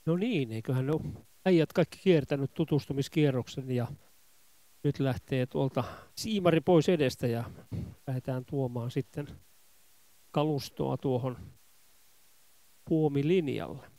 No niin, eiköhän ne ole äijät kaikki kiertänyt tutustumiskierroksen ja nyt lähtee tuolta siimari pois edestä ja lähdetään tuomaan sitten kalustoa tuohon puomilinjalle.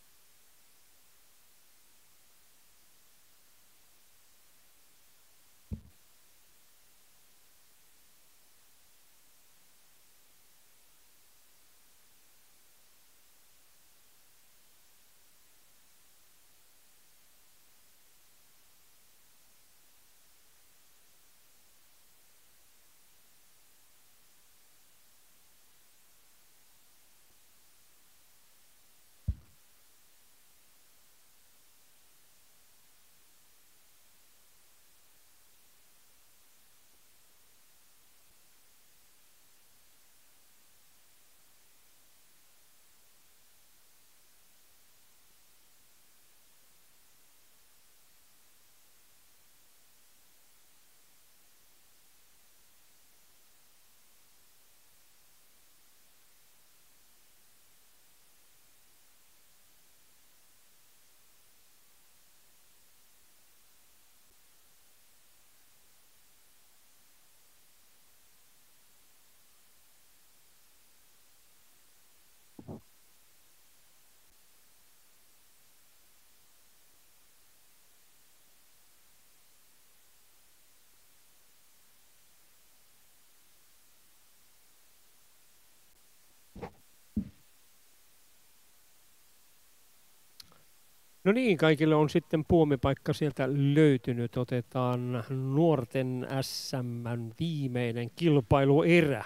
No niin, kaikille on sitten puomipaikka sieltä löytynyt. Otetaan nuorten SM:n viimeinen kilpailuerä.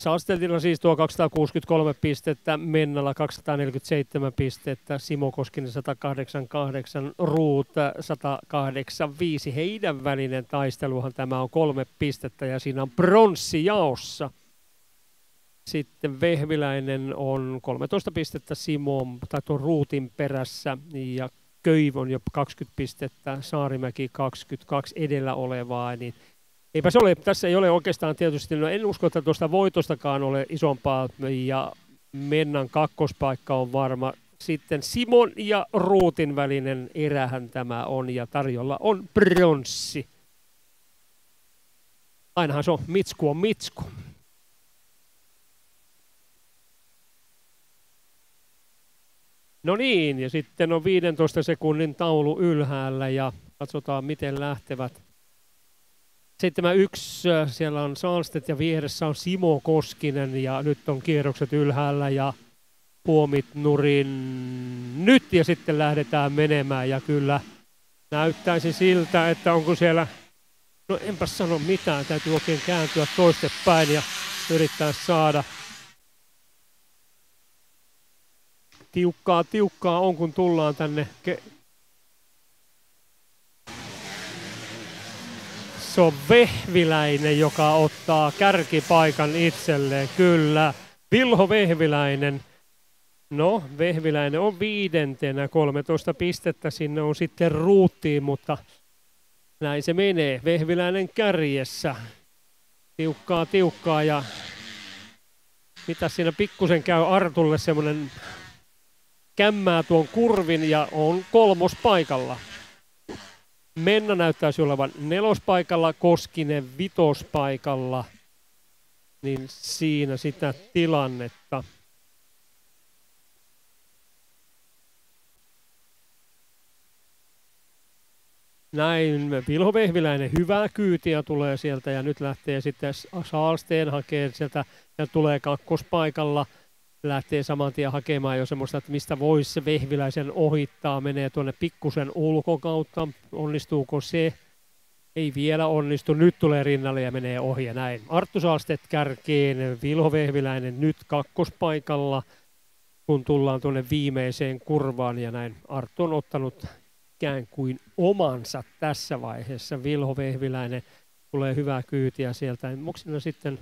Saasteltilla siis tuo 263 pistettä, Mennalla 247 pistettä, Simo Koskinen 188, Ruut 185. Heidän välinen taisteluhan tämä on 3 pistettä ja siinä on pronssijaossa. Sitten Vehviläinen on 13 pistettä Simon tai tuon Ruutin perässä ja Köyvon jo 20 pistettä, Saarimäki 22 edellä olevaa, niin eipä se ole, tässä ei ole oikeastaan tietysti, no en usko, että tuosta voitostakaan ole isompaa ja Mennan kakkospaikka on varma. Sitten Simon ja Ruutin välinen erähän tämä on ja tarjolla on pronssi. Ainahan se on mitsku on mitsku. No niin, ja sitten on 15 sekunnin taulu ylhäällä ja katsotaan miten lähtevät. 71, siellä on Saalstedt ja vieressä on Simo Koskinen ja nyt on kierrokset ylhäällä ja puomit nurin nyt ja sitten lähdetään menemään ja kyllä näyttäisi siltä, että onko siellä, no enpä sano mitään, täytyy oikein kääntyä toistepäin ja yrittää saada. Tiukkaa on, kun tullaan tänne. Se on Vehviläinen, joka ottaa kärkipaikan itselleen. Kyllä, Vilho Vehviläinen. No, Vehviläinen on 5. 13 pistettä sinne on sitten Ruuttiin, mutta näin se menee. Vehviläinen kärjessä. Tiukkaa ja mitä siinä pikkusen käy Artulle semmoinen kämmää tuon kurvin ja on 3. paikalla. Menna näyttäisi olevan 4. paikalla, Koskinen 5. paikalla. Niin siinä sitä tilannetta. Näin Vilho Vehviläinen hyvää kyytiä tulee sieltä ja nyt lähtee sitten Saalsteen hakemaan sieltä ja tulee 2. paikalla. Lähtee saman tien hakemaan jo semmoista, että mistä voisi se Vehviläisen ohittaa, menee tuonne pikkusen ulkokautta, onnistuuko se? Ei vielä onnistu, nyt tulee rinnalle ja menee ohi ja näin. Arttu Saalstedt kärkeen, Vilho Vehviläinen nyt 2. paikalla, kun tullaan tuonne viimeiseen kurvaan ja näin. Arttu on ottanut ikään kuin omansa tässä vaiheessa. Vilho Vehviläinen tulee hyvää kyytiä sieltä. Onko siinä sitten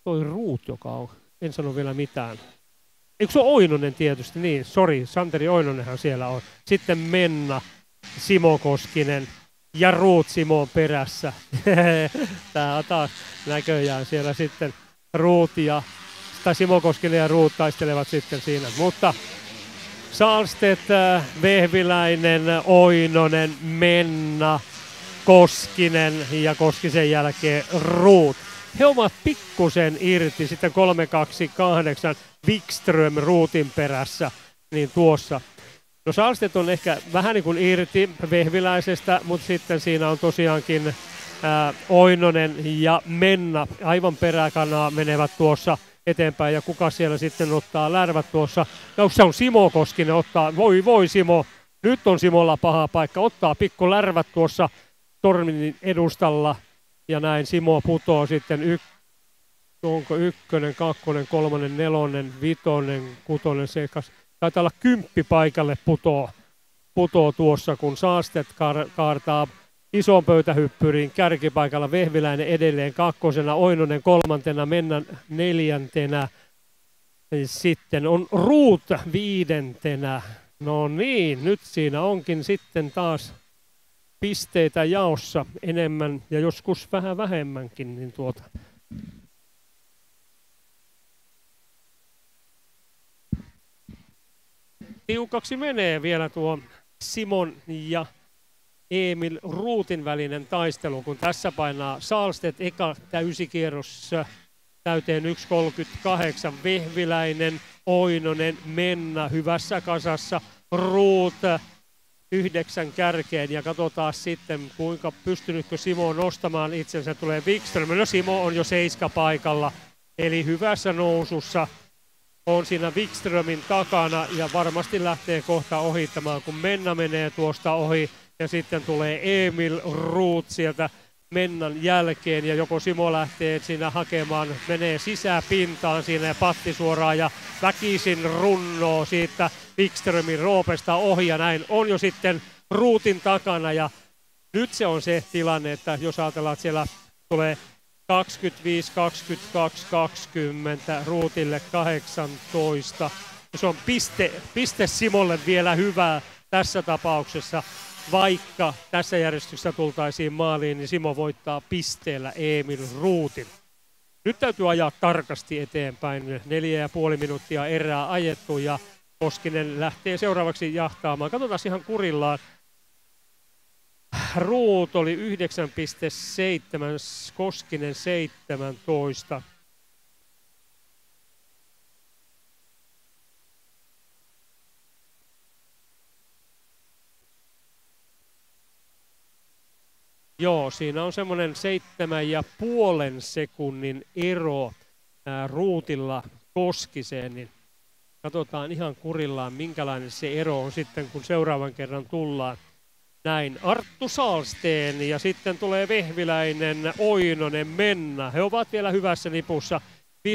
toi Ruut, joka on? En sano vielä mitään. Eikö se ole Oinonen tietysti? Niin, sori, Santeri Oinonenhan siellä on. Sitten Menna, Simo Koskinen ja Ruut Simon perässä. Tää on taas näköjään siellä sitten Ruut tai Simo Koskinen ja Ruut taistelevat sitten siinä. Mutta Sahlstedt, Vehviläinen, Oinonen, Menna, Koskinen ja Koskisen jälkeen Ruut. He ovat pikkusen irti sitten 3-2-8 Wikström Ruutin perässä niin tuossa. No Sahlstedt on ehkä vähän niin kuin irti Vehviläisestä, mutta sitten siinä on tosiaankin Oinonen ja Menna aivan peräkanaa menevät tuossa eteenpäin. Ja kuka siellä sitten ottaa lärvät tuossa? No se on Simo Koskinen ottaa, voi Simo, nyt on Simolla paha paikka, ottaa pikku lärvät tuossa Tornin edustalla. Ja näin Simo putoo sitten onko 1, 2, 3, 4, 5, 6, 7, taitaa olla 10 paikalle putoo tuossa, kun Sahlstedt kaartaa ison pöytähyppyriin kärkipaikalla. Vehviläinen edelleen 2, Oinonen 3, Menna 4. Sitten on Ruut 5. No niin, nyt siinä onkin sitten taas pisteitä jaossa enemmän ja joskus vähän vähemmänkin. Niin tiukaksi menee vielä tuo Simon ja Emil Ruutin välinen taistelu, kun tässä painaa Sahlstedt eka täysikierros täyteen 1.38, Vehviläinen, Oinonen, Menna hyvässä kasassa, Ruut 9 kärkeen ja katsotaan sitten kuinka pystynytkö Simo nostamaan itsensä, tulee Wikström. No Simo on jo 7 paikalla, eli hyvässä nousussa on siinä Wikströmin takana ja varmasti lähtee kohta ohittamaan, kun Menna menee tuosta ohi ja sitten tulee Emil Ruut sieltä Mennan jälkeen ja joko Simo lähtee siinä hakemaan, menee sisäpintaan siinä ja patti suoraan ja väkisin runnoo siitä Wikströmin roopesta ohi ja näin on jo sitten Ruutin takana ja nyt se on se tilanne, että jos ajatellaan, että siellä tulee 25, 22, 20, Ruutille 18. Ja se on piste Simolle vielä hyvää tässä tapauksessa. Vaikka tässä järjestyksessä tultaisiin maaliin, niin Simo voittaa pisteellä Emil Ruutin. Nyt täytyy ajaa tarkasti eteenpäin. 4,5 minuuttia erää ajettu ja Koskinen lähtee seuraavaksi jahtaamaan. Katsotaan ihan kurillaan. Ruut oli 9,7, Koskinen 17. Joo, siinä on semmoinen 7,5 sekunnin ero Ruutilla Koskiseen, niin katsotaan ihan kurillaan, minkälainen se ero on sitten, kun seuraavan kerran tullaan. Näin, Arttu Sahlsten ja sitten tulee Vehviläinen, Oinonen, Menna. He ovat vielä hyvässä nipussa. 5,9,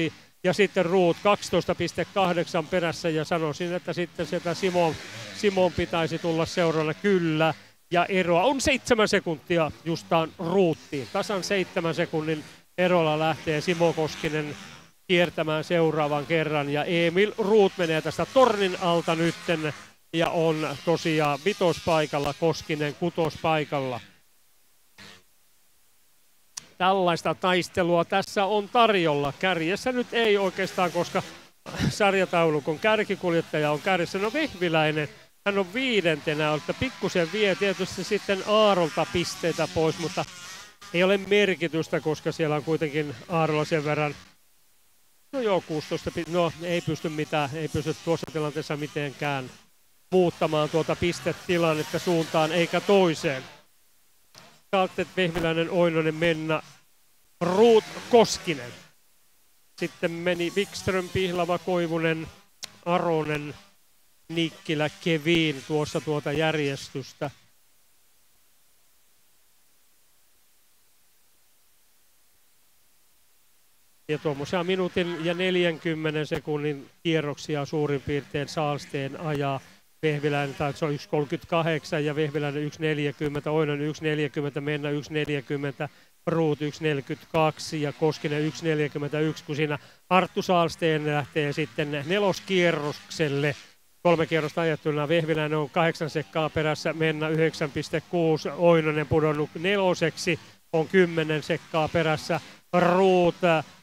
7,1 ja sitten Ruut 12,8 perässä ja sanoisin, että sitten sieltä Simon pitäisi tulla seurana kyllä. Ja eroa on 7 sekuntia justaan Ruuttiin. Tasan 7 sekunnin erolla lähtee Simo Koskinen kiertämään seuraavan kerran ja Emil Ruut menee tästä tornin alta nytten. Ja on tosiaan 5. paikalla, Koskinen 6. paikalla. Tällaista taistelua tässä on tarjolla. Kärjessä nyt ei oikeastaan, koska sarjataulukon kärkikuljettaja on kärjessä. No Vehviläinen, hän on 5. että pikkusen vie tietysti sitten Aarolta pisteitä pois, mutta ei ole merkitystä, koska siellä on kuitenkin Aarolla sen verran. No joo, 16, no ei pysty tuossa tilanteessa mitenkään muuttamaan tuota pistetilannetta suuntaan eikä toiseen. Sahlstedt, Vehviläinen, Oinonen, Menna, Ruut, Koskinen. Sitten meni Wikström, Pihlava, Koivunen, Aronen, Nikkilä, Kevin tuossa tuota järjestystä. Ja tuommoisia minuutin ja 40 sekunnin kierroksia suurin piirtein Sahlsten ajaa. Vehviläinen taisi olla 1.38 ja Vehviläinen 1.40, Oinonen 1.40, Menna 1.40, Ruut 1.42 ja Koskinen 1.41, kun siinä Arttu Sahlsten lähtee sitten 4. kierrokselle. 3 kierrosta ajettuna Vehviläinen on 8 sekkaa perässä, Menna 9.6, Oinonen pudonnut 4, on 10 sekkaa perässä, Ruut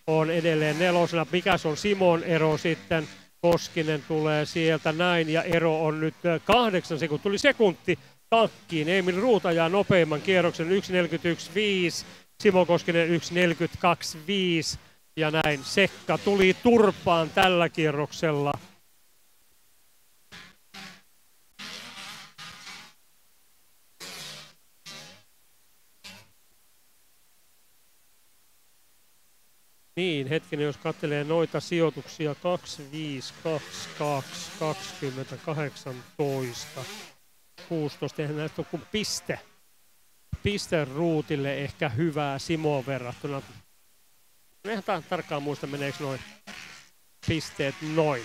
on edelleen 4. Mikäs on Simon ero sitten? Koskinen tulee sieltä näin ja ero on nyt 8 sekuntia. Tuli sekunti takkiin. Emil Ruut ajaa nopeimman kierroksen 1.41.5. Simo Koskinen 1.42.5. Ja näin Sekka tuli turpaan tällä kierroksella. Niin, hetkinen, jos katselee noita sijoituksia 25, 22, 20, 18, 16, eihän näistä ole kuin piste Ruutille ehkä hyvää Simoon verrattuna. En ihan tarkkaan muista, meneekö noin pisteet noin.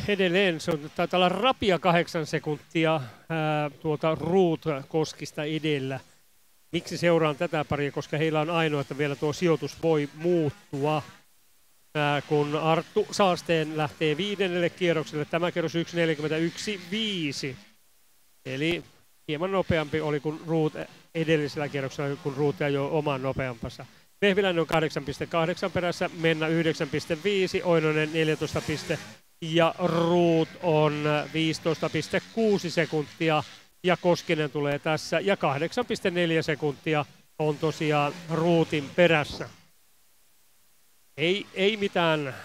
Edelleen se on, taitaa olla rapia 8 sekuntia tuota Ruut Koskista edellä. Miksi seuraan tätä paria? Koska heillä on ainoa, että vielä tuo sijoitus voi muuttua. Kun Arttu Saalsteen lähtee 5. kierrokselle, tämä kierros 1.41.5. Eli hieman nopeampi oli kuin Ruut edellisellä kierroksella, kun Ruut ajoi oman nopeampansa. Vehviläinen on 8.8 perässä, Menna 9.5, Oinonen 14 ja Ruut on 15.6 sekuntia ja Koskinen tulee tässä ja 8.4 sekuntia on tosiaan Ruutin perässä. Ei mitään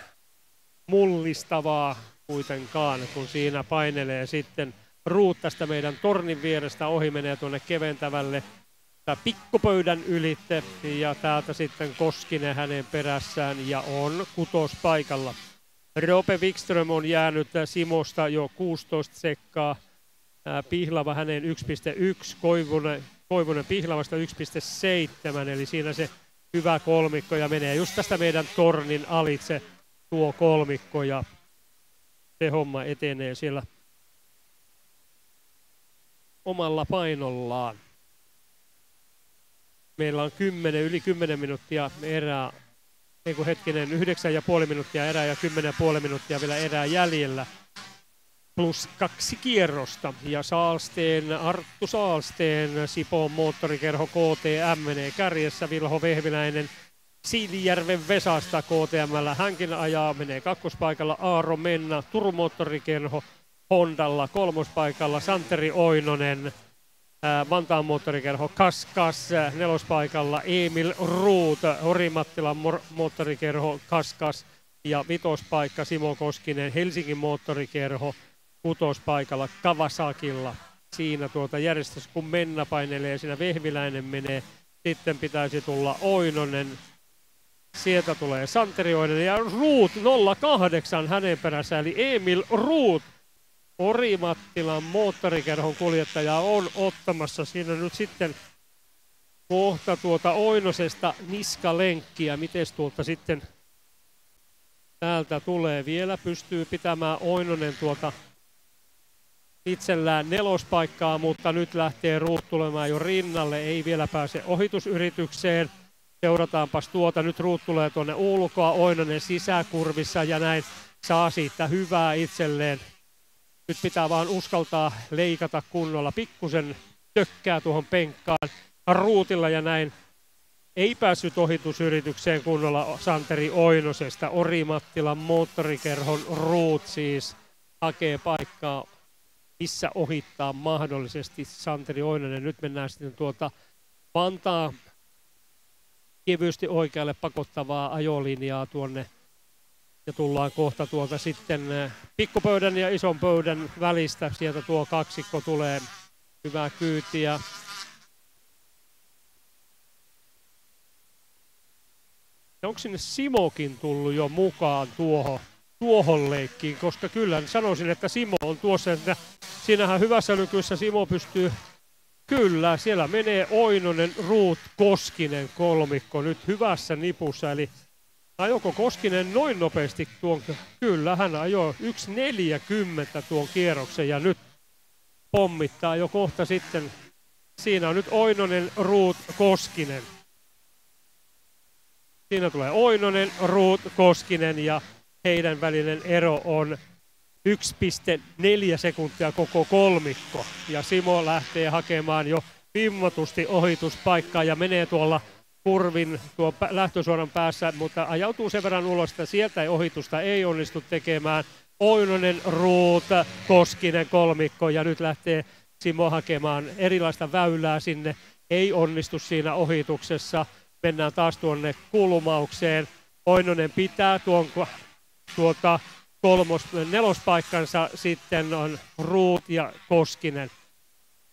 mullistavaa kuitenkaan, kun siinä painelee sitten Ruut tästä meidän tornin vierestä ohi, menee tuonne keventävälle pikkupöydän ylitte ja täältä sitten Koskinen hänen perässään ja on kutospaikalla. Roope Wikström on jäänyt Simosta jo 16 sekkaa, Pihlava hänen 1.1, Koivunen Pihlavasta 1.7, eli siinä se hyvä kolmikko ja menee just tästä meidän tornin alitse tuo kolmikko ja se homma etenee siellä omalla painollaan. Meillä on yli 10 minuuttia erää, 9,5 minuuttia erää ja 10,5 minuuttia vielä erää jäljellä. Plus 2 kierrosta ja Arttu Saalsteen Sipoon moottorikerho KTM menee kärjessä. Vilho Vehviläinen Siilijärven Vesasta KTM:llä hänkin ajaa, menee kakkospaikalla. Aaro Menna Turun moottorikerho Hondalla kolmospaikalla. Santeri Oinonen Vantaan moottorikerho Kaskas nelospaikalla. Emil Ruut Orimattilan moottorikerho Kaskas ja vitospaikka Simo Koskinen Helsingin moottorikerho kutospaikalla Kawasakilla. Siinä järjestys kun Menna painelee, siinä Vehviläinen menee, sitten pitäisi tulla Oinonen, sieltä tulee Santeri Oinonen ja Ruut 08 hänen perässä, eli Emil Ruut Orimattilan moottorikerhon kuljettaja on ottamassa siinä nyt sitten kohta Oinosesta niskalenkkiä, mites sitten täältä tulee vielä, pystyy pitämään Oinonen itsellään nelospaikkaa, mutta nyt lähtee Ruut tulemaan jo rinnalle, ei vielä pääse ohitusyritykseen. Seurataanpas nyt Ruut tulee tuonne ulkoa, Oinonen sisäkurvissa ja näin saa siitä hyvää itselleen. Nyt pitää vaan uskaltaa leikata kunnolla, pikkusen tökkää tuohon penkkaan Ruutilla ja näin. Ei päässyt ohitusyritykseen kunnolla Santeri Oinosesta. Orimattilan moottorikerhon Ruut siis hakee paikkaa, missä ohittaa mahdollisesti Santeri Oinonen. Nyt mennään sitten Vantaa kevyesti oikealle pakottavaa ajolinjaa tuonne. Ja tullaan kohta sitten pikkupöydän ja ison pöydän välistä. Sieltä tuo kaksikko tulee, hyvää kyytiä. Onko sinne Simokin tullut jo mukaan tuohon leikkiin, koska kyllä sanoisin, että Simo on tuossa, että siinähän hyvässä lykyssä Simo pystyy, kyllä, siellä menee Oinonen, Ruut, Koskinen kolmikko nyt hyvässä nipussa, eli ajoko Koskinen noin nopeasti tuon, kyllä hän ajoi 1.40 tuon kierroksen ja nyt pommittaa jo kohta sitten siinä on nyt Oinonen, Ruut, Koskinen. Siinä tulee Oinonen, Ruut, Koskinen ja heidän välinen ero on 1,4 sekuntia koko kolmikko. Ja Simo lähtee hakemaan jo vimmatusti ohituspaikkaa ja menee tuolla kurvin tuo lähtösuoran päässä, mutta ajautuu sen verran ulos, että sieltä ei ohitusta ei onnistu tekemään. Oinonen, Ruut, Koskinen kolmikko ja nyt lähtee Simo hakemaan erilaista väylää sinne. Ei onnistu siinä ohituksessa. Mennään taas tuonne kulmaukseen. Oinonen pitää nelospaikkansa, sitten on Ruut ja Koskinen.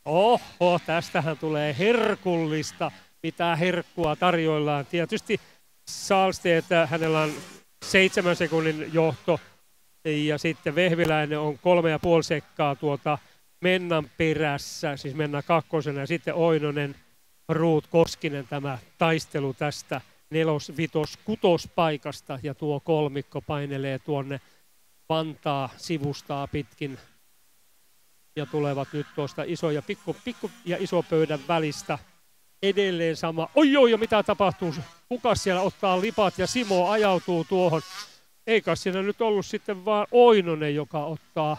Oho, tästähän tulee herkullista, mitä herkkua tarjoillaan. Tietysti Sahlstedt, hänellä on 7 sekunnin johto ja sitten Vehviläinen on 3,5 sekkaa Mennan perässä, siis Menna kakkosena ja sitten Oinonen, Ruut, Koskinen tämä taistelu tästä 4., 5., 6. paikasta ja tuo kolmikko painelee tuonne Vantaa sivustaa pitkin ja tulevat nyt tuosta iso ja pikku ja iso pöydän välistä. Edelleen sama. Oi, ja mitä tapahtuu? Kuka siellä ottaa lipat ja Simo ajautuu tuohon? Eikä siinä nyt ollut sitten vaan Oinonen, joka ottaa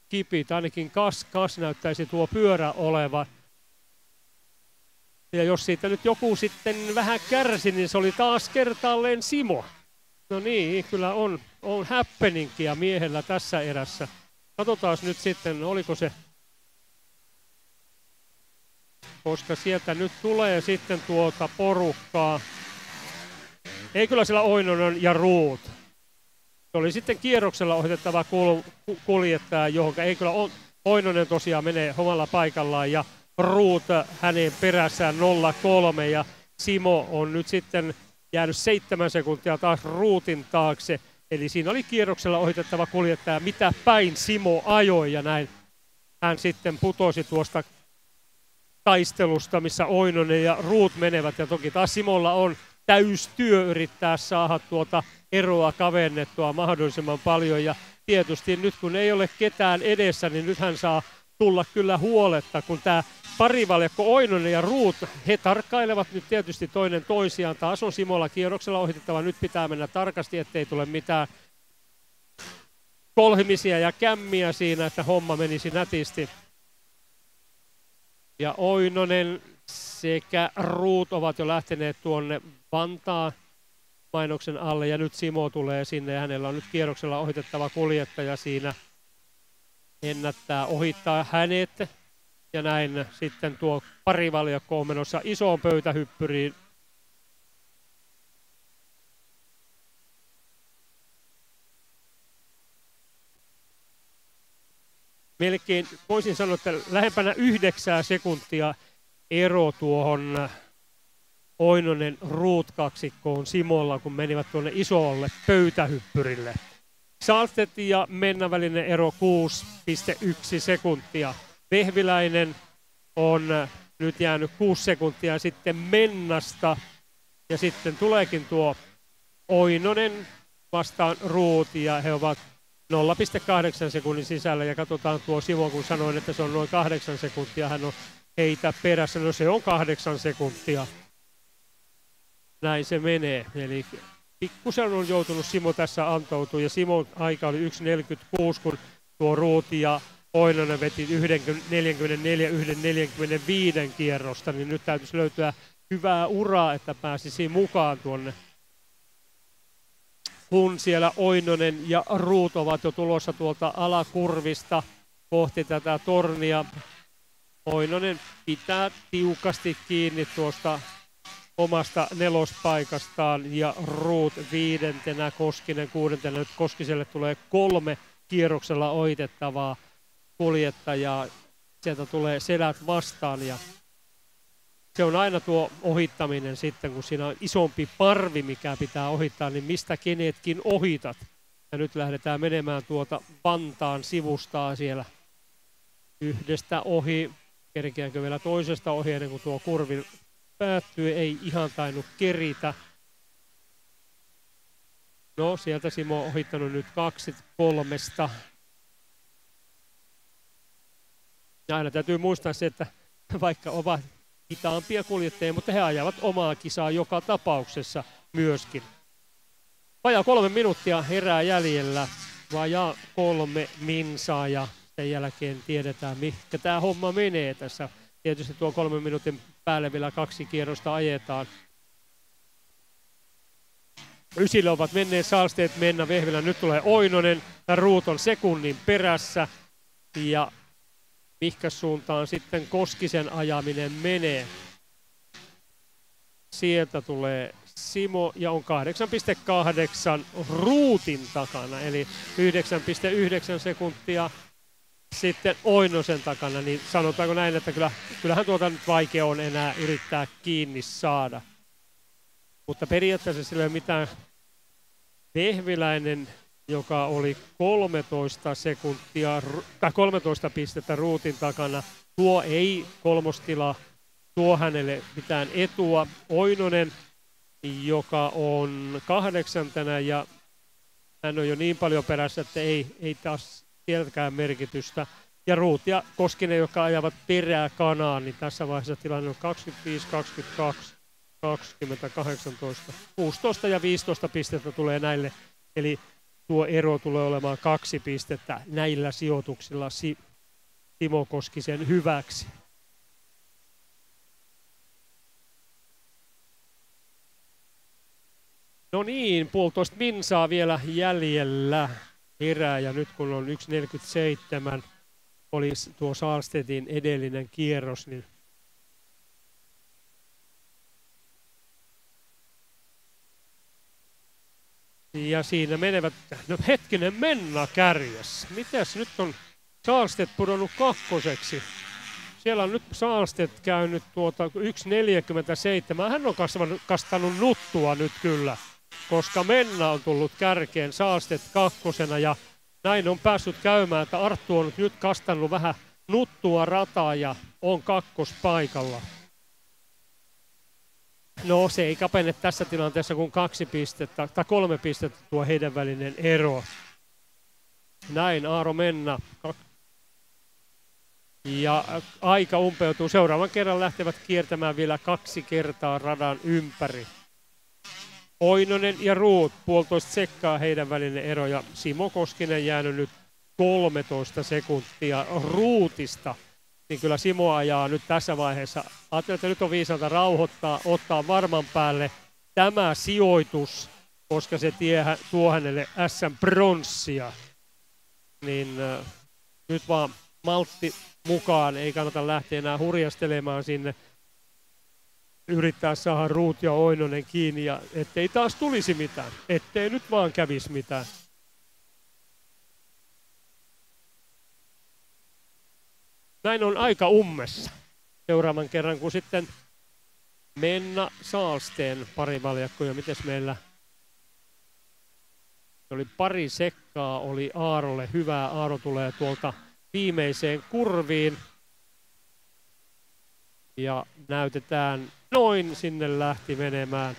kipit. Ainakin kas näyttäisi tuo pyörä olevan. Ja jos siitä nyt joku sitten vähän kärsi, niin se oli taas kertaalleen Simo. No niin, kyllä on happeningia miehellä tässä erässä. Katsotaan nyt sitten, oliko se, koska sieltä nyt tulee sitten tuota porukkaa. Ei kyllä siellä Oinonen ja Ruut. Se oli sitten kierroksella ohitettava kuljettaja, johon ei kyllä Oinonen tosiaan menee omalla paikallaan ja Ruut hänen perässään 0,3 ja Simo on nyt sitten jäänyt 7 sekuntia taas Ruutin taakse. Eli siinä oli kierroksella ohitettava kuljettaja, mitä päin Simo ajoi ja näin hän sitten putosi tuosta taistelusta, missä Oinonen ja Ruut menevät. Ja toki taas Simolla on täystyö yrittää saada tuota eroa kavennettua mahdollisimman paljon. Ja tietysti nyt kun ei ole ketään edessä, niin nyt hän saa tulla kyllä huoletta, kun tämä parivaljakko Oinonen ja Ruut, he tarkkailevat nyt tietysti toinen toisiaan. Taas on Simolla kierroksella ohitettava. Nyt pitää mennä tarkasti, ettei tule mitään kolhimisia ja kämmiä siinä, että homma menisi nätisti. Ja Oinonen sekä Ruut ovat jo lähteneet tuonne Vantaan mainoksen alle ja nyt Simo tulee sinne ja hänellä on nyt kierroksella ohitettava kuljettaja siinä. Ennättää ohittaa hänet ja näin sitten tuo parivaljakko on menossa isoon pöytähyppyriin. Melkein voisin sanoa, että lähempänä 9 sekuntia ero tuohon Oinonen Ruut kaksikkoon Simolla, kun menivät tuonne isolle pöytähyppyrille. Sahlstedt ja Mennan välinen ero 6,1 sekuntia. Vehviläinen on nyt jäänyt 6 sekuntia sitten Mennasta. Ja sitten tuleekin tuo Oinonen vastaan Ruut ja he ovat 0,8 sekunnin sisällä. Ja katsotaan tuo Simo, kun sanoin, että se on noin 8 sekuntia. Hän on heitä perässä. No se on 8 sekuntia. Näin se menee. Eli pikkusen on joutunut Simo tässä antautua ja Simon aika oli 1,46, kun tuo Ruut ja Oinonen veti 1,44, 1,45 kierrosta, niin nyt täytyisi löytyä hyvää uraa, että pääsisi mukaan tuonne. Kun siellä Oinonen ja Ruut ovat jo tulossa tuolta alakurvista kohti tätä tornia. Oinonen pitää tiukasti kiinni tuosta omasta nelospaikastaan ja Ruut 5., Koskinen 6. Nyt Koskiselle tulee 3 kierroksella ohitettavaa kuljettajaa. Sieltä tulee selät vastaan ja se on aina tuo ohittaminen sitten, kun siinä on isompi parvi, mikä pitää ohittaa, niin mistä kenetkin ohitat. Ja nyt lähdetään menemään tuota Vantaan sivustaa siellä yhdestä ohi. Kerkeäänkö vielä toisesta ohi ennen kuin tuo kurvi päättyy, ei ihan tainnut keritä. No, sieltä Simo on ohittanut nyt 2-3. Ja aina täytyy muistaa se, että vaikka ovat hitaampia kuljettajia, mutta he ajavat omaa kisaa joka tapauksessa myöskin. Vajaa 3 minuuttia herää jäljellä, vajaa 3 minsaa ja sen jälkeen tiedetään, mihinkä tämä homma menee tässä. Tietysti tuo 3 minuutin päälle vielä 2 kierrosta ajetaan. Ysille ovat menneet Sahlstedt, Menna, Vehvilä, nyt tulee Oinonen ja Ruut on sekunnin perässä ja mihinkä suuntaan sitten Koskisen ajaminen menee. Sieltä tulee Simo ja on 8,8 Ruutin takana, eli 9,9 sekuntia sitten Oinosen takana, niin sanotaanko näin, että kyllähän tuota nyt vaikea on enää yrittää kiinni saada. Mutta periaatteessa sillä ei ole mitään. Vehviläinen, joka oli 13 sekuntia, tai 13 pistettä Ruutin takana, tuo ei kolmostila, tuo hänelle mitään etua. Oinonen, joka on 8. ja hän on jo niin paljon perässä, että ei taas sieltäkään merkitystä. Ja Ruut ja Koskinen, jotka ajavat perää kanaan, niin tässä vaiheessa tilanne on 25, 22, 20, 18, 16 ja 15 pistettä tulee näille. Eli tuo ero tulee olemaan 2 pistettä näillä sijoituksilla Timo Koskisen hyväksi. No niin, 1,5 minsaa vielä jäljellä herää ja nyt kun on 1.47 oli tuo Sahlstedtin edellinen kierros, niin ja siinä menevät, no hetkinen, Menna kärjessä. Mitäs nyt on Sahlstedt pudonnut 2. Siellä on nyt Sahlstedt käynyt 1.47. Hän on kastanut nuttua nyt kyllä, koska Menna on tullut kärkeen Sahlstedt 2. ja näin on päässyt käymään, että Arttu on nyt kastanut vähän nuttua rataa ja on 2. paikalla. No se ei kapene tässä tilanteessa kuin 2 pistettä tai 3 pistettä tuo heidän välinen ero. Näin Aaro Menna. Ja aika umpeutuu. Seuraavan kerran lähtevät kiertämään vielä 2 kertaa radan ympäri. Oinonen ja Ruut, 1,5 sekkaa heidän välinen ero ja Simo Koskinen jäänyt nyt 13 sekuntia Ruutista. Niin kyllä Simo ajaa nyt tässä vaiheessa. Ajattelin, että nyt on viisalta rauhoittaa, ottaa varman päälle tämä sijoitus, koska se tuo hänelle SM-pronssia. Niin nyt vaan maltti mukaan, ei kannata lähteä enää hurjastelemaan sinne. Yrittää saada Ruut ja Oinonen kiinni ja ettei taas tulisi mitään, ettei nyt vaan kävisi mitään. Näin on aika ummessa. Seuraavan kerran, kun sitten Menna Sahlsten parivaljakko ja mites meillä oli pari sekkaa, oli Aarolle hyvää. Aaro tulee tuolta viimeiseen kurviin. Ja näytetään noin, sinne lähti menemään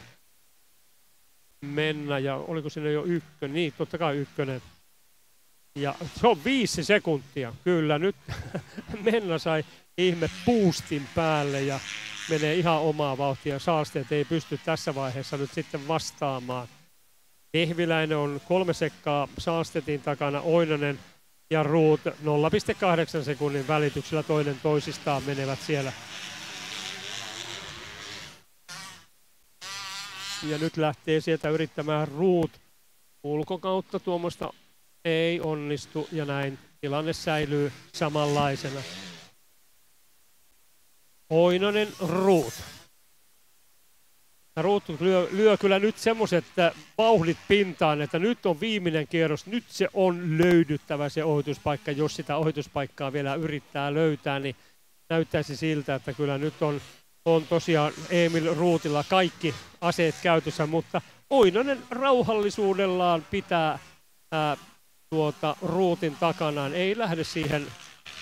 Menna ja oliko sinne jo 1? Niin, totta kai 1. Ja se on 5 sekuntia. Kyllä nyt Menna sai ihme boostin päälle ja menee ihan omaa vauhtia. Sahlstedt ei pysty tässä vaiheessa nyt sitten vastaamaan. Vehviläinen on 3 sekkaa Sahlstedtin takana, Oinonen ja Ruut 0,8 sekunnin välityksellä toinen toisistaan menevät siellä. Ja nyt lähtee sieltä yrittämään Ruut ulkokautta tuommoista. Ei onnistu ja näin tilanne säilyy samanlaisena. Oinonen, Ruut. Ruut lyö kyllä nyt semmoiset vauhdit pintaan, että nyt on viimeinen kierros, nyt se on löydyttävä se ohituspaikka. Jos sitä ohituspaikkaa vielä yrittää löytää, niin näyttäisi siltä, että kyllä nyt on tosiaan Emil Ruutilla kaikki aseet käytössä, mutta Oinonen rauhallisuudellaan pitää Ruutin takanaan, ei lähde siihen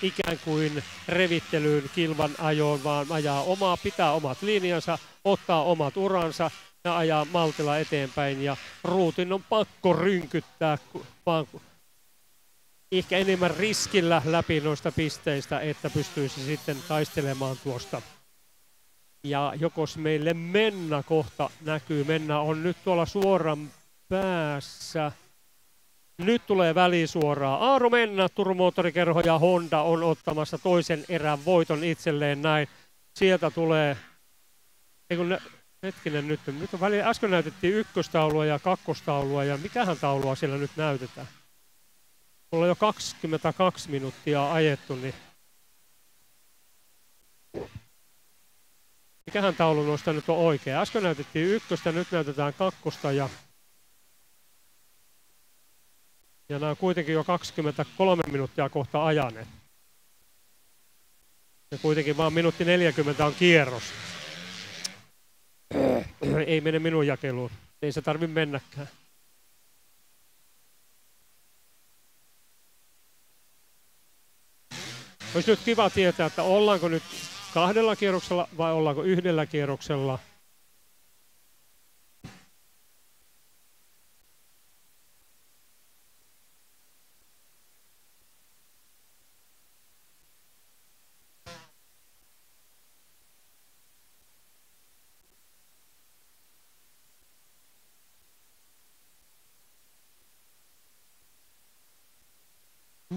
ikään kuin revittelyyn, kilvan ajoon, vaan pitää omat linjansa, ottaa omat uransa ja ajaa maltilla eteenpäin. Ja Ruutin on pakko rynkyttää, vaan ehkä enemmän riskillä läpi noista pisteistä, että pystyisi sitten taistelemaan tuosta. Ja jokos meille Menna kohta näkyy. Menna on nyt tuolla suoran päässä. Nyt tulee välisuoraa. Aaro Menna, Turun moottorikerho ja Honda on ottamassa toisen erän voiton itselleen näin. Sieltä tulee, hetkinen nyt on väliin, äsken näytettiin ykköstaulua ja kakkostaulua ja mikähän taulua siellä nyt näytetään? Mulla on jo 22 minuuttia ajettu, niin mikähän taulu noista nyt on oikea? Äsken näytettiin ykköstä, nyt näytetään kakkosta ja nämä on kuitenkin jo 23 minuuttia kohta ajaneet. Ja kuitenkin vaan minuutti 40 on kierros. Ei mene minun jakeluun. Ei se tarvitse mennäkään. Olisi nyt kiva tietää, että ollaanko nyt 2 kierroksella vai ollaanko 1 kierroksella.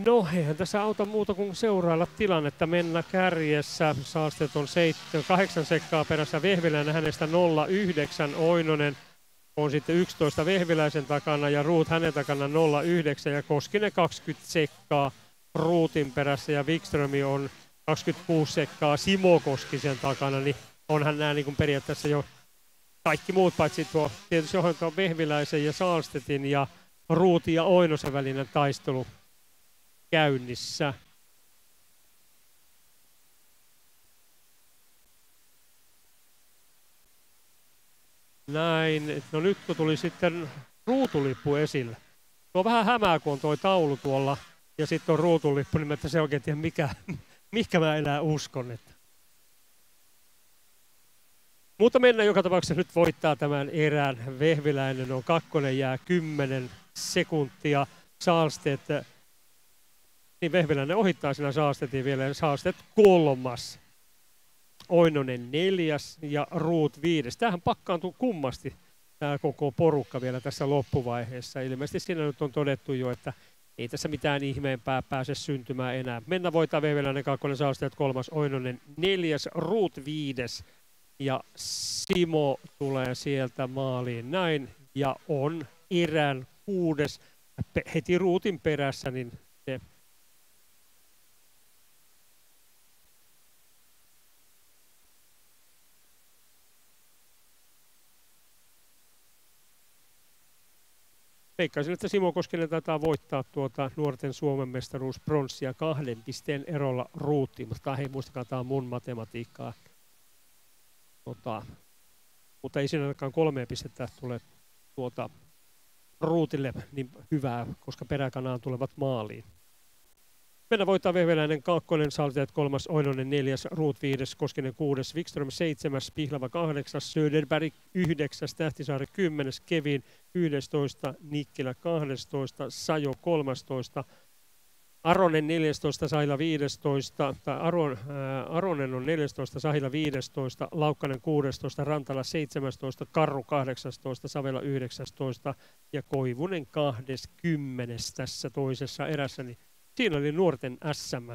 No eihän tässä auta muuta kuin seurailla tilannetta. Mennä kärjessä. Saasteet on 8 sekkaa perässä. Vehviläinen hänestä 0,9. Oinonen on sitten 11 Vehviläisen takana ja Ruut hänen takana 0,9 ja Koskinen 20 sekkaa Ruutin perässä ja Wikström on 26 sekkaa Simo Koskisen takana, niin onhan nämä niin kuin periaatteessa jo kaikki muut paitsi tuo tietysti johon Vehviläisen ja Saalstetin ja Ruutin ja Oinosen välinen taistelu käynnissä. Näin. No nyt kun tuli sitten ruutulippu esille. Tuo on vähän hämää, kun on tuo taulu tuolla ja sitten on ruutulippu, niin että se oikein tiedä mikä mä enää uskon. Että. Mutta mennään joka tapauksessa nyt voittaa tämän erään. Vehviläinen on 2, jää 10 sekuntia. Saalsteet, niin Vehviläinen ohittaa siinä Saalstetin vielä ja Saalsteet 3. Oinonen 4. ja Ruut 5. Tämähän pakkaantuu kummasti tämä koko porukka vielä tässä loppuvaiheessa. Ilmeisesti siinä nyt on todettu jo, että ei tässä mitään ihmeempää pääse syntymään enää. Mennä voittaa Vehviläinen 2, Saalsteet 3, Oinonen 4, Ruut 5 ja Simo tulee sieltä maaliin näin ja on erän 6 heti Ruutin perässä, niin se veikkaisin, että Simo Koskinen taitaa voittaa tuota nuorten Suomen mestaruuspronssia 2 pisteen erolla Ruuttiin, mutta hei muistakaa, tämä on mun matematiikkaa. Mutta ei siinä ainakaan 3 pistettä tule Ruutille niin hyvää, koska peräkanaan tulevat maaliin. Mennä voittaa Vehviläinen 2, Saalsteet 3, Oinonen 4, Ruut 5, Koskinen 6, Wikström 7, Pihlava 8, Söderberg 9, Tähtisaari 10, Kevin 11, Nikkilä 12, Sajo 13, Aronen 14, Sahila 15, tai Aronen on 14, Sahila 15, Laukkanen 16, Rantala 17, Karru 18, Savela 19 ja Koivunen 20 tässä toisessa erässä. Niin siinä oli nuorten SM.